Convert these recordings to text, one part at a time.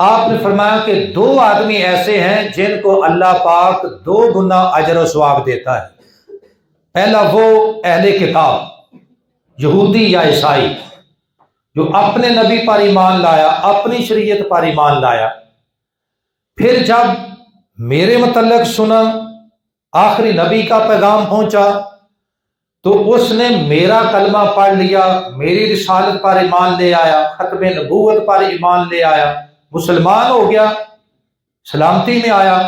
آپ نے فرمایا کہ دو آدمی ایسے ہیں جن کو اللہ پاک 2 گنا اجر و ثواب دیتا ہے۔ پہلا وہ اہل کتاب، یہودی یا عیسائی، جو اپنے نبی پر ایمان لایا، اپنی شریعت پر ایمان لایا، پھر جب میرے متعلق سنا، آخری نبی کا پیغام پہنچا، تو اس نے میرا کلمہ پڑھ لیا، میری رسالت پر ایمان لے آیا، ختم نبوت پر ایمان لے آیا، مسلمان ہو گیا، سلامتی میں آیا،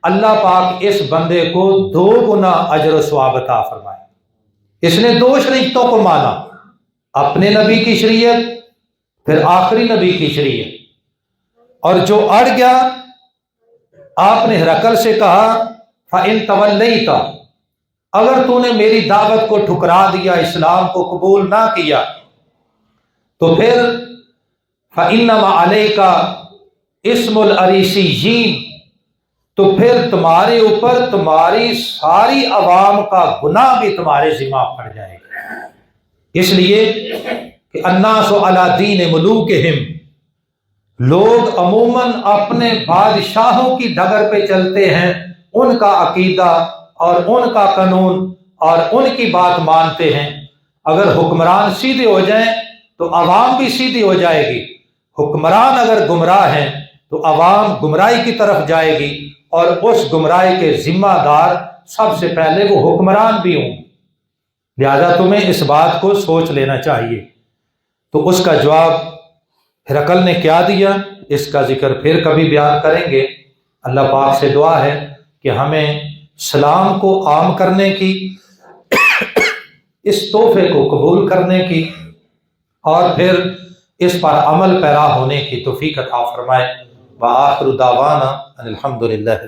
اللہ پاک اس بندے کو 2 گنا اجر و ثواب عطا فرمائے۔ اس نے 2 شریعتوں کو مانا، اپنے نبی کی شریعت، پھر آخری نبی کی شریعت۔ اور جو اڑ گیا، آپ نے ہرقل سے کہا فَإِن تَوَلَّيْتَ، اگر تو نے میری دعوت کو ٹھکرا دیا، اسلام کو قبول نہ کیا، تو پھر فَإِنَّمَا عَلَيْكَ اسم العریسیین، تو پھر تمہارے اوپر تمہاری ساری عوام کا گناہ بھی تمہارے ذمہ پڑ جائے گا۔ اس لیے کہ الناس علی دین ملوکہم، لوگ عموماً اپنے بادشاہوں کی ڈگر پہ چلتے ہیں، ان کا عقیدہ اور ان کا قانون اور ان کی بات مانتے ہیں۔ اگر حکمران سیدھے ہو جائیں تو عوام بھی سیدھی ہو جائے گی، حکمران اگر گمراہ ہیں تو عوام گمراہی کی طرف جائے گی، اور اس گمراہی کے ذمہ دار سب سے پہلے وہ حکمران بھی ہوں۔ لہذا تمہیں اس بات کو سوچ لینا چاہیے۔ تو اس کا جواب ہرقل نے کیا دیا، اس کا ذکر پھر کبھی بیان کریں گے۔ اللہ پاک سے دعا ہے کہ ہمیں اسلام کو عام کرنے کی، اس تحفے کو قبول کرنے کی، اور پھر اس پر عمل پیرا ہونے کی توفیق عطا فرمائے۔ وآخر دعوانا ان الحمد للہ۔